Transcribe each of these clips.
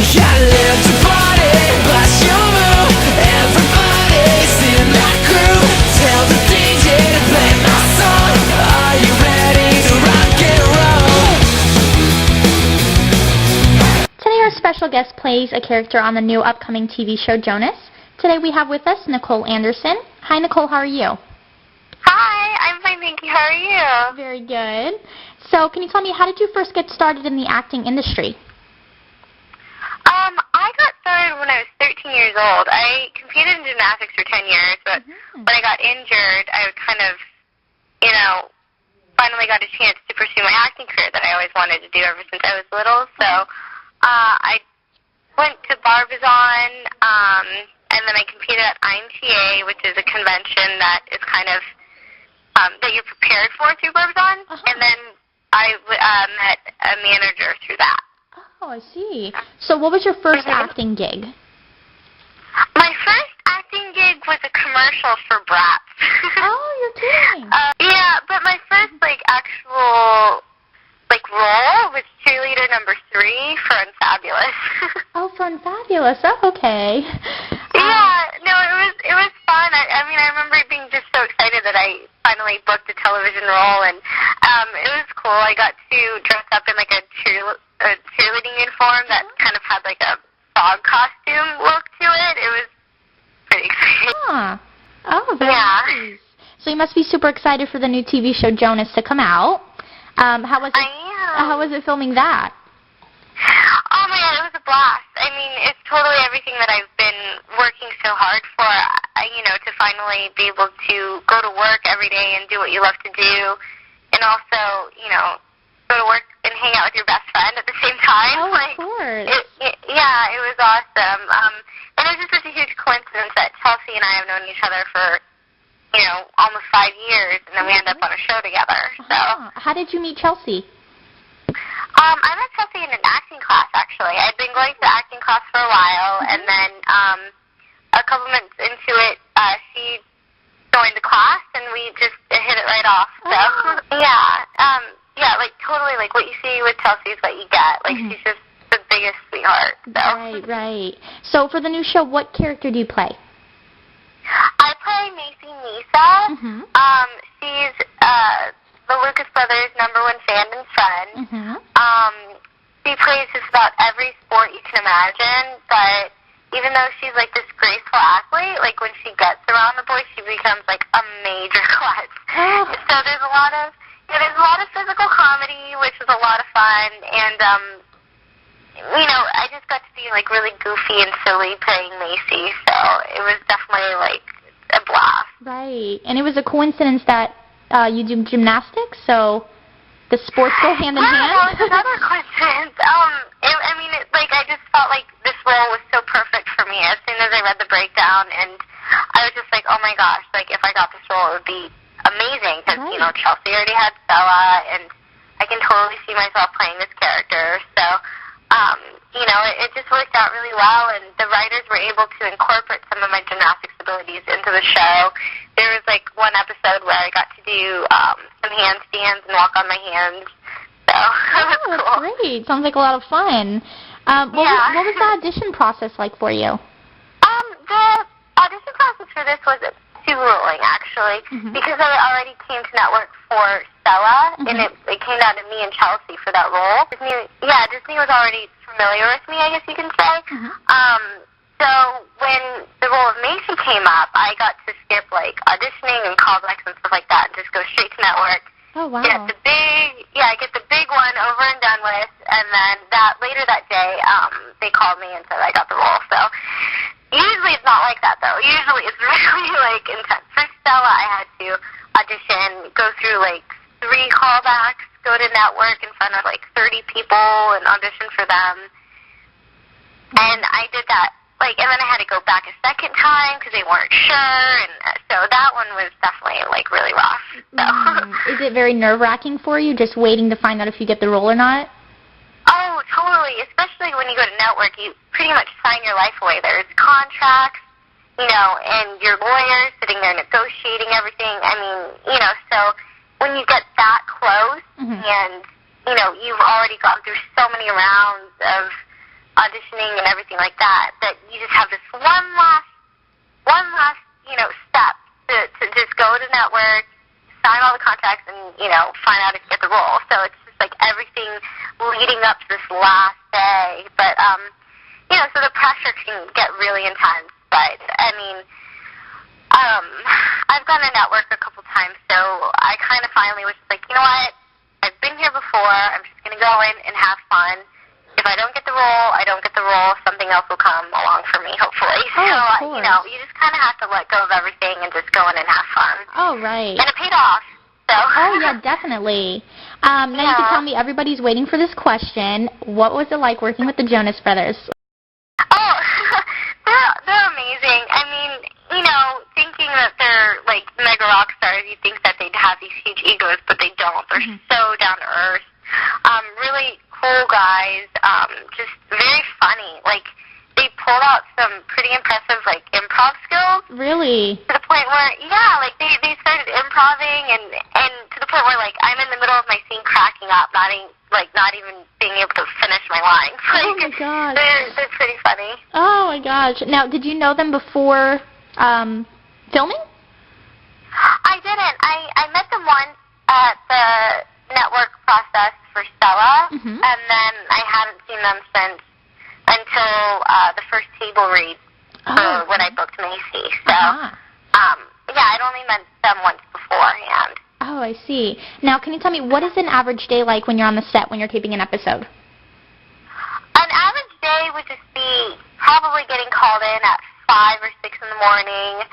I live to party, blast your move. Everybody's in that groove. Tell the DJ to play my song. Are you ready to rock and roll? Today our special guest plays a character on the new upcoming TV show Jonas. Today we have with us Nicole Anderson. Hi Nicole, how are you? Hi, I'm fine, thank you. How are you? Very good. So can you tell me, how did you first get started in the acting industry? I got started when I was 13 years old. I competed in gymnastics for 10 years, but when I got injured, I kind of, finally got a chance to pursue my acting career that I always wanted to do ever since I was little. So I went to Barbizon, and then I competed at IMTA, which is a convention that is kind of that you're prepared for through Barbizon, and then I met a manager through that. Oh, I see. So what was your first acting gig? My first acting gig was a commercial for Bratz. Oh, you're kidding. Yeah, but my first, actual, role was cheerleader number 3 for Unfabulous. Oh, for Unfabulous. Oh, okay. Yeah, no, it was fun. I remember being just so excited that I finally booked a television role, and it was cool. I got to dress up in, a cheerleading uniform that kind of had, a frog costume look to it. It was pretty exciting. Huh. Oh, very nice. So you must be super excited for the new TV show Jonas to come out. How was it filming that? Oh my God, it was a blast. It's totally everything that I've been working so hard for. To finally be able to go to work every day and do what you love to do, and also, go to work and hang out with your best friend at the same time. Oh, of course. It was awesome. And it was just such a huge coincidence that Chelsea and I have known each other for, almost 5 years, and then we ended up on a show together. So. How did you meet Chelsea? I met Chelsea in an acting class, actually. I'd been going to acting class for a while, and then a couple months into it, she joined the class, and we just hit it right off. So, totally, what you see with Chelsea is what you get. She's just the biggest sweetheart. So. Right. So for the new show, what character do you play? I play Macy Nisa. She's the Lucas Brothers' #1 fan and friend. She plays just about every sport you can imagine, but even though she's this graceful athlete, when she gets around the boys, she becomes a major klutz. So there's a lot of physical comedy, which is a lot of fun, and I just got to be really goofy and silly playing Macy, so it was definitely a blast. Right, and it was a coincidence that you do gymnastics, so the sports go hand in hand. Well, it's another coincidence. I just felt like this role was so perfect for me. As soon as I read the breakdown, and I was just like, oh my gosh, if I got this role, it would be amazing, because, Chelsea already had Stella, and I can totally see myself playing this character, so, it just worked out really well, and the writers were able to incorporate some of my gymnastics abilities into the show. There was, one episode where I got to do some handstands and walk on my hands, so it was cool. That's great. Sounds like a lot of fun. What was the audition process like for you? The audition process for this was too grueling, actually, because I already came to network for Stella, and it came down to me and Chelsea for that role. Disney was already familiar with me, I guess you can say. So when the role of Macy came up, I got to skip auditioning and callbacks and stuff like that, and just go straight to network. Oh wow! Get the big one over and done with, and then later that day, they called me and said I got the role. So. Usually it's not like that, though. Usually it's really, intense. For Stella, I had to audition, go through, 3 callbacks, go to network in front of, 30 people and audition for them. And I did that, and then I had to go back a second time because they weren't sure. And so that one was definitely, really rough. So. Is it very nerve-wracking for you, just waiting to find out if you get the role or not? Oh, totally. Especially when you go to network, you pretty much sign your life away. There's contracts, and your lawyers sitting there negotiating everything. So when you get that close and, you've already gone through so many rounds of auditioning and everything like that, that you just have this one last, step to just go to network, sign all the contracts, and, find out if you get the role. So it's just like everything leading up to this last day. But, so the pressure can get really intense. But, I mean, I've gone to network a couple times, so I kind of finally was just like, you know what? I've been here before. I'm just going to go in and have fun. If I don't get the role, I don't get the role. Something else will come along for me, hopefully. Oh, of course. You just kind of have to let go of everything and just go in and have fun. Oh, right. And it paid off. So. Oh, yeah, definitely. Now you can tell me, everybody's waiting for this question. What was it like working with the Jonas Brothers? Oh, they're amazing. I mean, thinking that they're like mega rock stars, you think that they'd have these huge egos, but they don't. They're so down to earth. Really cool guys. Just very funny. Like, they pulled out some pretty impressive like improv skills. Really? To the point where, they started improving, and to the point where like I'm in the middle of my scene cracking up, not even being able to finish my lines. Oh my gosh. They're pretty funny. Oh my gosh. Now, did you know them before filming? I didn't. I met them once at the network process for Stella, and then I hadn't seen them since until the first table read for when I booked Macy. So, I'd only met them once beforehand. Oh, I see. Now, can you tell me, what is an average day like when you're on the set, when you're taping an episode? An average day would just be probably getting called in at 5 or 6 in the morning,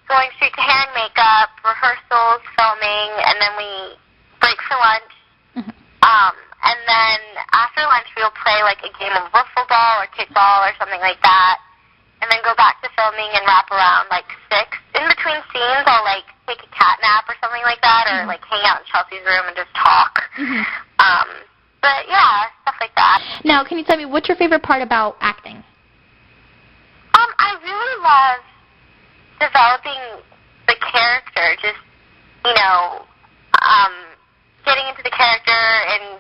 going straight to hair and makeup, rehearsals, filming, and then we break for lunch. And then after lunch, we'll play like a game of wiffle ball or kickball or something like that, and then go back to filming and wrap around like 6. In between scenes, I'll like take a cat nap or something like that, or like hang out in Chelsea's room and just talk. But yeah, stuff like that. Now, can you tell me, what's your favorite part about acting? I really love developing the character, just, getting into the character and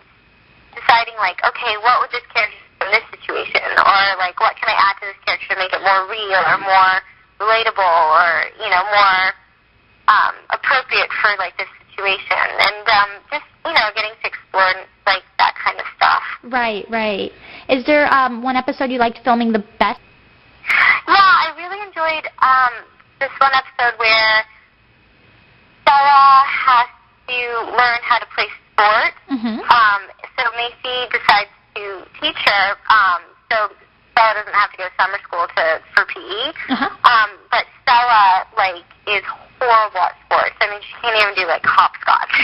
deciding, like, okay, what would this character do in this situation? Or, like, what can I add to this character to make it more real or more relatable or, more appropriate for, like, this situation? And just, getting to explore, like, that kind of stuff. Right. Is there one episode you liked filming the best? Yeah, I really enjoyed this one episode where Stella has to learn how to play sports. So Macy decides to teach her, so Stella doesn't have to go to summer school for PE. But Stella, like, is horrible at sports. I mean, she can't even do, like, hopscotch.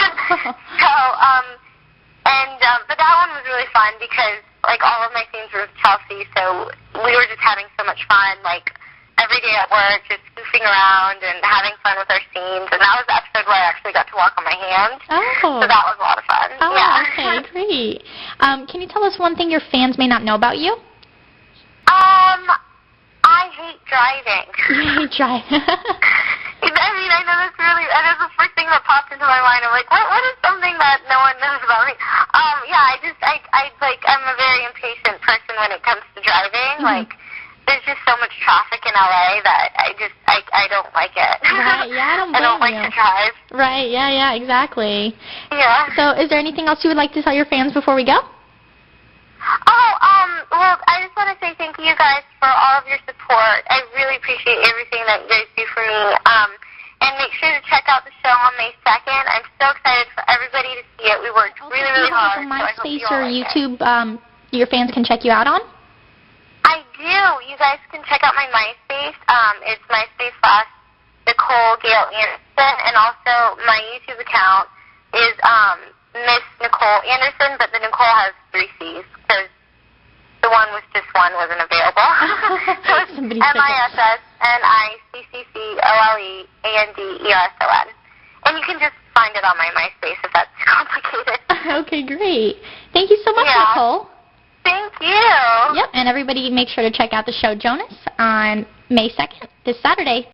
But that one was really fun because, like, all of my scenes were with Chelsea, so we were just having so much fun, like, every day at work, just goofing around and having fun with our scenes. And that was the episode where I actually got to walk on my hands. So that was a lot of fun. Oh, okay, great. Can you tell us one thing your fans may not know about you? I hate driving. You hate driving. I mean, I know that's the first thing that popped into my mind. I'm like, what is something that no one knows about me? I'm a very impatient person when it comes to driving. Like, there's just so much traffic in LA that I don't like it. Right, yeah, I don't blame I don't like to drive. Right, yeah, exactly. Yeah. So is there anything else you would like to tell your fans before we go? Well, I just want to say thank you guys for all of your support. I really appreciate everything that you guys do for me. And make sure to check out the show on May 2nd. I'm so excited for everybody to see it. We worked really, really hard. So MySpace or YouTube, your fans can check you out on? I do. You guys can check out my MySpace. It's MySpace/Nicole Anderson, and also my YouTube account is Miss Nicole Anderson, but the Nicole has 3 C's because the one with just one wasn't available. So it's MISSNICCCOLEANDERSON. And you can just find it on my MySpace if that's complicated. Okay, great. Thank you so much, Nicole. Thank you. Yep, and everybody make sure to check out the show Jonas on May 2nd, this Saturday.